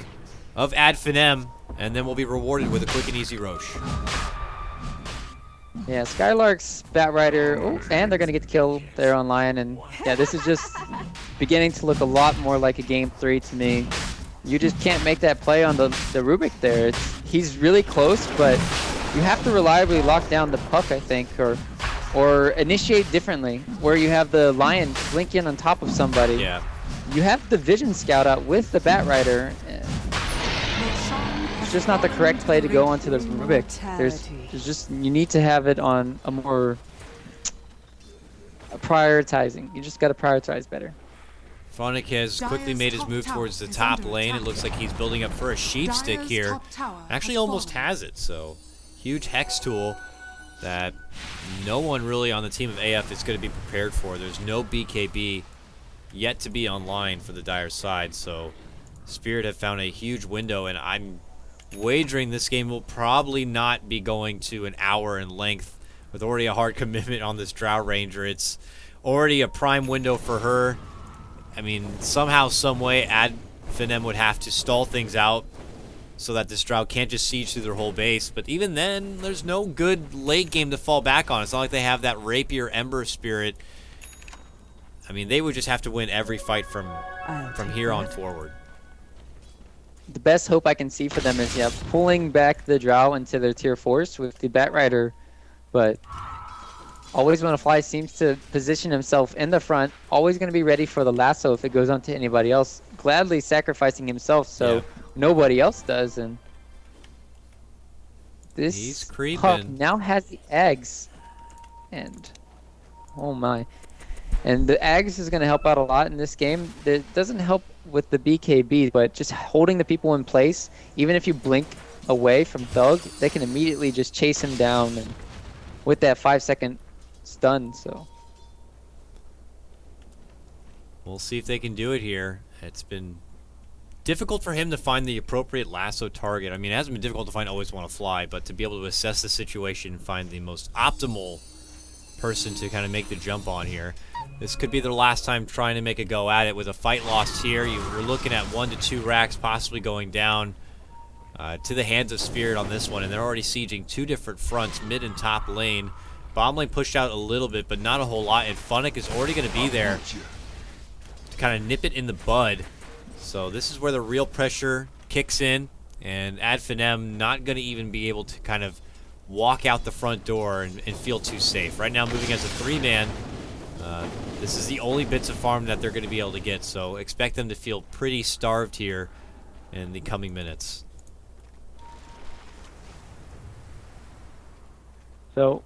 of Finem, and then we'll be rewarded with a quick and easy Roche. Yeah, Skylark's Batrider, and they're going to get the kill there on Lion, and yeah, this is just beginning to look a lot more like a Game 3 to me. You just can't make that play on the Rubik there. He's really close, but you have to reliably lock down the puck, I think, or initiate differently, where you have the Lion blink in on top of somebody. Yeah. You have the Vision Scout out with the Batrider. It's just not the correct play to go onto the Rubik. There's just, you need to have it on a more prioritizing. You just got to prioritize better. Phonic has quickly made his move towards the top lane. It looks like he's building up for a sheep stick here. Actually almost has it, so huge Hex tool that no one really on the team of AF is going to be prepared for. There's no BKB yet to be online for the Dire side, so Spirit have found a huge window, and I'm wagering this game will probably not be going to an hour in length with already a hard commitment on this Drow Ranger. It's already a prime window for her. I mean, somehow, some way, Finem would have to stall things out so that this Drow can't just siege through their whole base. But even then, there's no good late game to fall back on. It's not like they have that Rapier Ember Spirit. I mean, they would just have to win every fight from here on forward. The best hope I can see for them is, yeah, pulling back the Drow into their tier 4s with the Batrider, but Always Wanna Fly seems to position himself in the front, always going to be ready for the lasso if it goes on to anybody else, gladly sacrificing himself so nobody else does. And this pup now has the eggs, and oh my. And the Ags is going to help out a lot in this game. It doesn't help with the BKB, but just holding the people in place, even if you blink away from Thug, they can immediately just chase him down and with that 5-second stun. So we'll see if they can do it here. It's been difficult for him to find the appropriate lasso target. I mean, it hasn't been difficult to find Always Wanna Fly, but to be able to assess the situation and find the most optimal person to kind of make the jump on here. This could be their last time trying to make a go at it. With a fight lost here, you're looking at 1 to 2 racks possibly going down to the hands of Spirit on this one, and they're already sieging 2 different fronts, mid and top lane. Bomb lane pushed out a little bit, but not a whole lot, and Funnick is already going to be there to kind of nip it in the bud. So this is where the real pressure kicks in, and Finem not going to even be able to kind of walk out the front door and feel too safe. Right now moving as a 3-man, this is the only bits of farm that they're going to be able to get, so expect them to feel pretty starved here in the coming minutes. So,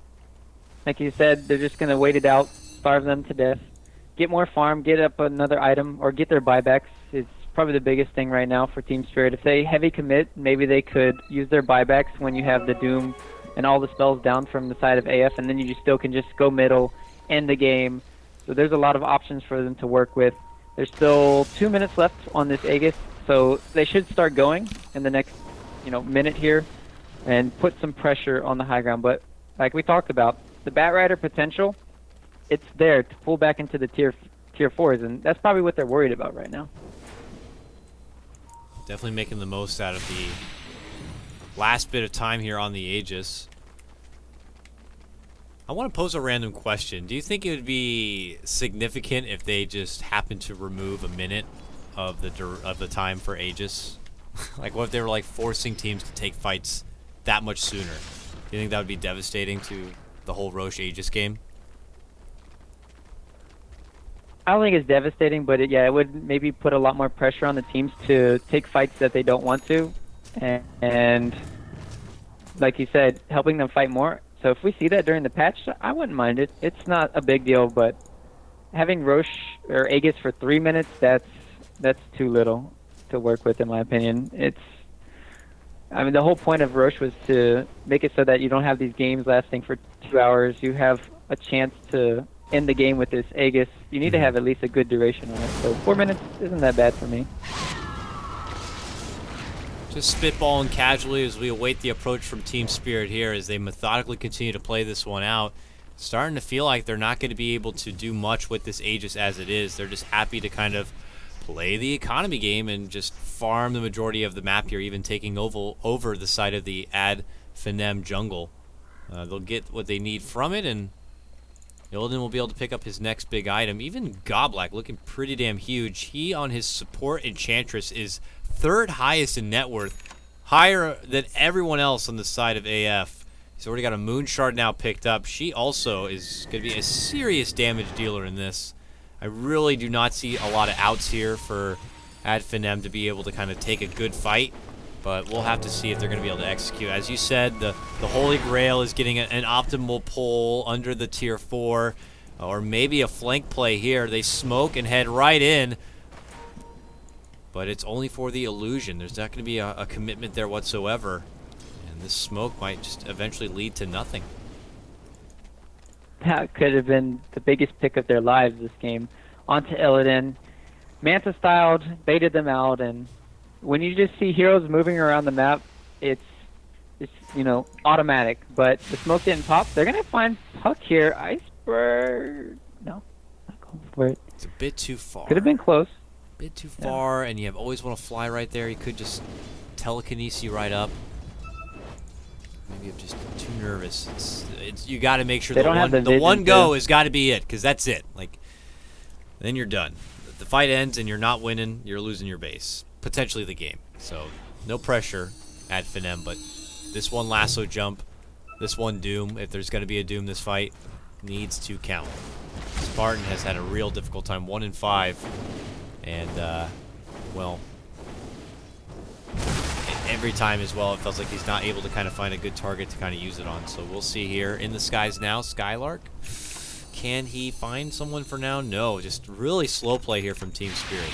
like you said, they're just going to wait it out, starve them to death, get more farm, get up another item, or get their buybacks. It's probably the biggest thing right now for Team Spirit. If they heavy commit, maybe they could use their buybacks when you have the Doom and all the spells down from the side of AF, and then you still can just go middle, end the game. So there's a lot of options for them to work with. There's still 2 minutes left on this Aegis, so they should start going in the next, minute here and put some pressure on the high ground. But like we talked about, the Batrider potential, it's there to pull back into the tier 4s, and that's probably what they're worried about right now. Definitely making the most out of the last bit of time here on the Aegis. I want to pose a random question. Do you think it would be significant if they just happened to remove a minute of the time for Aegis? Like, what if they were like forcing teams to take fights that much sooner? Do you think that would be devastating to the whole Roche Aegis game? I don't think it's devastating, but it would maybe put a lot more pressure on the teams to take fights that they don't want to, and like you said, helping them fight more. So if we see that during the patch, I wouldn't mind it. It's not a big deal, but having Roche or Aegis for 3 minutes, that's too little to work with, in my opinion. The whole point of Roche was to make it so that you don't have these games lasting for 2 hours. You have a chance to end the game with this Aegis. You need to have at least a good duration on it. So 4 minutes isn't that bad for me. Just spitballing casually as we await the approach from Team Spirit here as they methodically continue to play this one out. Starting to feel like they're not going to be able to do much with this Aegis as it is. They're just happy to kind of play the economy game and just farm the majority of the map here, even taking over the side of the Finem jungle. They'll get what they need from it, and Illidan will be able to pick up his next big item. Even Goblak looking pretty damn huge. He, on his support Enchantress, is 3rd highest in net worth, higher than everyone else on the side of AF. He's already got a Moon Shard now picked up. She also is going to be a serious damage dealer in this. I really do not see a lot of outs here for Finem to be able to kind of take a good fight, but we'll have to see if they're going to be able to execute. As you said, the Holy Grail is getting an optimal pull under the tier 4, or maybe a flank play here. They smoke and head right in, but it's only for the illusion. There's not going to be a commitment there whatsoever, and this smoke might just eventually lead to nothing. That could have been the biggest pick of their lives this game. Onto Illidan. Manta styled, baited them out, and when you just see heroes moving around the map, it's automatic. But the smoke didn't pop. They're going to find Puck here. Iceberg. No, not going for it. It's a bit too far. Could have been close. Bit too far, and you have Always Want to Fly right there. You could just telekinesis right up. Maybe I'm just too nervous. You got to make sure the one go has got to be it, because that's it. Like, then you're done. The fight ends and you're not winning. You're losing your base, potentially the game. So no pressure at Finem, but this one lasso jump, this one doom. If there's going to be a doom this fight, needs to count. Spartan has had a real difficult time, 1 in 5, and well. Every time as well, it feels like he's not able to kind of find a good target to kind of use it on. So we'll see here. In the skies now, Skylark Can he find someone for now? No, just really slow play here from Team Spirit.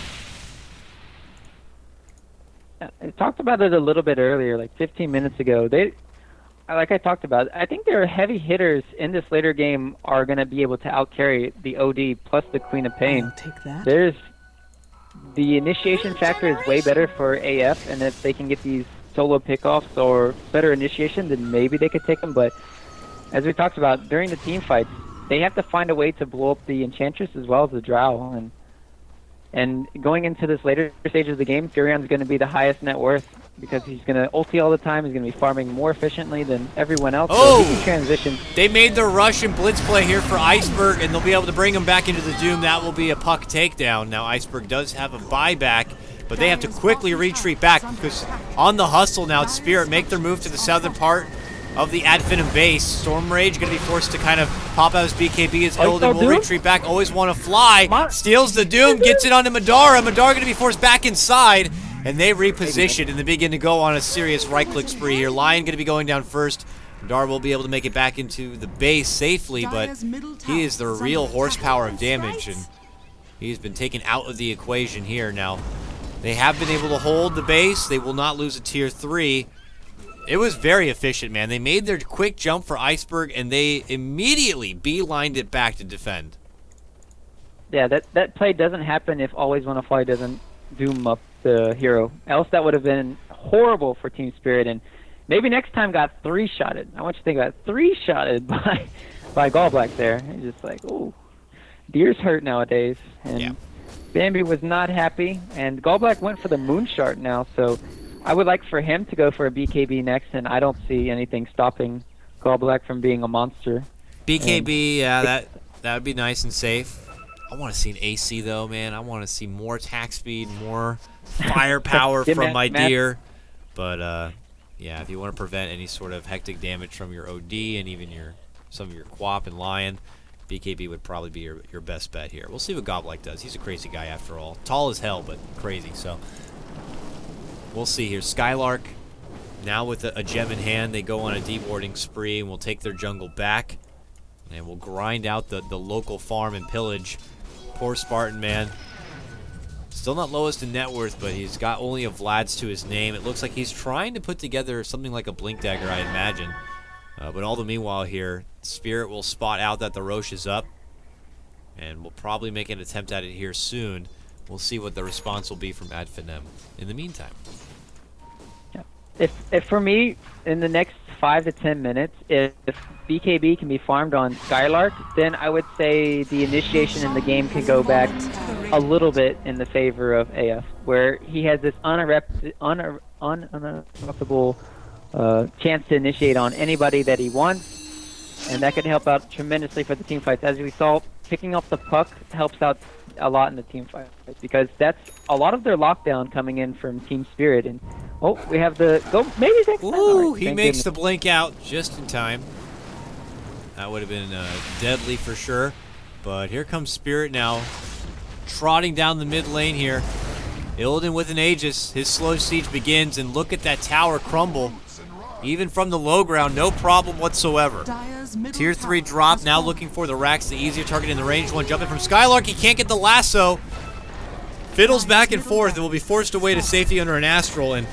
I talked about it a little bit earlier, like 15 minutes ago. Like I talked about, I think their heavy hitters in this later game are going to be able to outcarry the OD plus the Queen of Pain. I'll take that. The initiation factor is way better for AF, and if they can get these solo pickoffs or better initiation, then maybe they could take them. But as we talked about, during the team fights, they have to find a way to blow up the Enchantress as well as the Drow. And going into this later stage of the game, Furion's going to be the highest net worth because he's going to ulti all the time. He's going to be farming more efficiently than everyone else. Oh! So he can transition. They made their rush and blitz play here for Iceberg, and they'll be able to bring him back into the Doom. That will be a puck takedown. Now Iceberg does have a buyback, but they have to quickly retreat back because on the hustle now, Spirit make their move to the southern part of the Finem base. Storm Rage going to be forced to kind of pop out his BKB as Illidan will retreat back. Always want to fly. Steals the Doom, gets it onto Madara. Madara going to be forced back inside, and they reposition and they begin to go on a serious right-click spree here. Lion going to be going down first. Madara will be able to make it back into the base safely, but he is the real horsepower of damage, and he's been taken out of the equation here. Now, they have been able to hold the base. They will not lose a tier 3. It was very efficient, man. They made their quick jump for Iceberg, and they immediately beelined it back to defend. Yeah, that play doesn't happen if Always Wanna Fly doesn't doom up the hero. Else that would have been horrible for Team Spirit, and maybe next time got 3-shotted. I want you to think about it. 3-shotted by Gallblack there. It's just like, ooh, deers hurt nowadays. And yeah. Bambi was not happy, and Gallblack went for the Moonshard now, so I would like for him to go for a BKB next, and I don't see anything stopping Gallblack from being a monster. BKB, yeah, that would be nice and safe. I want to see an AC, though, man. I want to see more attack speed, more firepower from my deer. But, yeah, if you want to prevent any sort of hectic damage from your OD and even some of your Quap and Lion, BKB would probably be your best bet here. We'll see what Gallblack does. He's a crazy guy after all. Tall as hell, but crazy, so we'll see here. Skylark, now with a gem in hand, they go on a deboarding spree and will take their jungle back. And we'll grind out the local farm and pillage. Poor Spartan, man. Still not lowest in net worth, but he's got only a Vlad's to his name. It looks like he's trying to put together something like a Blink Dagger, I imagine. But all the meanwhile here, Spirit will spot out that the Roche is up. And we'll probably make an attempt at it here soon. We'll see what the response will be from Finem in the meantime. Yeah. If for me, in the next 5 to 10 minutes, if BKB can be farmed on Skylark, then I would say the initiation in the game can go back a little bit in the favor of AF, where he has this uninterruptible chance to initiate on anybody that he wants, and that could help out tremendously for the team fights. As we saw, picking up the puck helps out a lot in the team fight because that's a lot of their lockdown coming in from Team Spirit. And oh, we have the go. Maybe next time. Ooh, Right, he makes the blink out just in time. That would have been deadly for sure. But here comes Spirit now, trotting down the mid lane here. Illidan with an Aegis. His slow siege begins, and look at that tower crumble. Even from the low ground, no problem whatsoever. Tier 3 drop, now looking for the Rax, the easier target in the range one. Jumping from Skylark, he can't get the lasso. Fiddles back and forth and will be forced away to safety under an Astral, and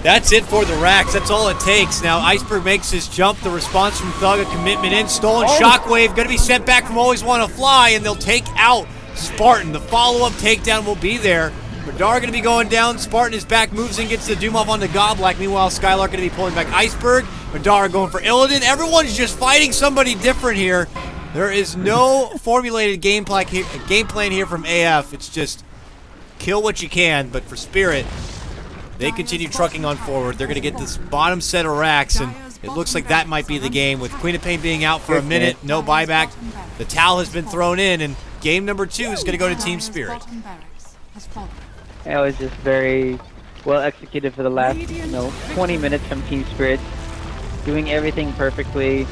that's it for the Rax. That's all it takes. Now Iceberg makes his jump. The response from Thug, a commitment in. Stolen Shockwave, going to be sent back from Always Want to Fly, and they'll take out Spartan. The follow-up takedown will be there. Madara going to be going down. Spartan is back, moves in, gets the Doom off onto Gallblack. Meanwhile, Skylark going to be pulling back Iceberg. Madara going for Illidan. Everyone's just fighting somebody different here. There is no formulated game plan here from AF. It's just kill what you can. But for Spirit, they continue trucking on forward. They're going to get this bottom set of racks, and it looks like that might be the game. With Queen of Pain being out for a minute, no buyback. The towel has been thrown in, and game number 2 is going to go to Team Spirit. It was just very well executed for the last 20 minutes from Team Spirit, doing everything perfectly,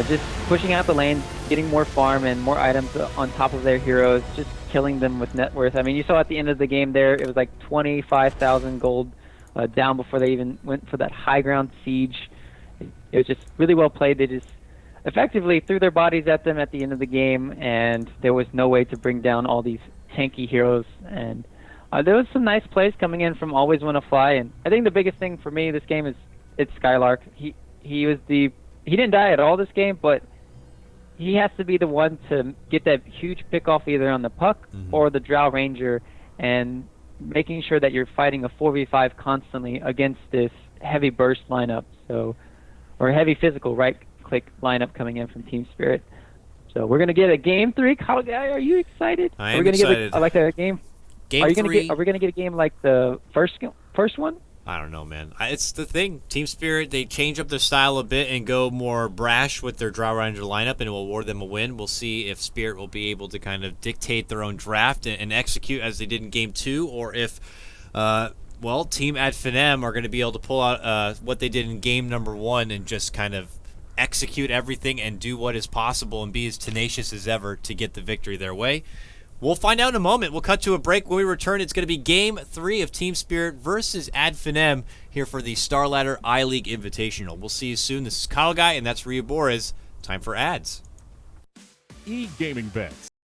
just pushing out the lanes, getting more farm and more items on top of their heroes, just killing them with net worth. I mean, you saw at the end of the game there, it was like 25,000 gold down before they even went for that high ground siege. It was just really well played. They just effectively threw their bodies at them at the end of the game, and there was no way to bring down all these tanky heroes. And there was some nice plays coming in from Always Wanna Fly, and I think the biggest thing for me this game is it's Skylark. He didn't die at all this game, but he has to be the one to get that huge pick off either on the puck or the Drow Ranger, and making sure that you're fighting a 4v5 constantly against this heavy burst lineup, or heavy physical right-click lineup coming in from Team Spirit. So we're gonna get a game 3. KotLGuy, are you excited? I am excited. Like a game. Game 3. Are we gonna get a game like the first one? I don't know, man. It's the thing. Team Spirit, they change up their style a bit and go more brash with their Drow Ranger lineup, and it will award them a win. We'll see if Spirit will be able to kind of dictate their own draft and execute as they did in Game 2, or if, Team at Finem are going to be able to pull out what they did in Game number 1 and just kind of execute everything and do what is possible and be as tenacious as ever to get the victory their way. We'll find out in a moment. We'll cut to a break. When we return, it's going to be Game 3 of Team Spirit versus Ad Finem here for the Star Ladder I-League Invitational. We'll see you soon. This is KotLGuy, and that's Rhea Borez. Time for ads. E-gaming bets.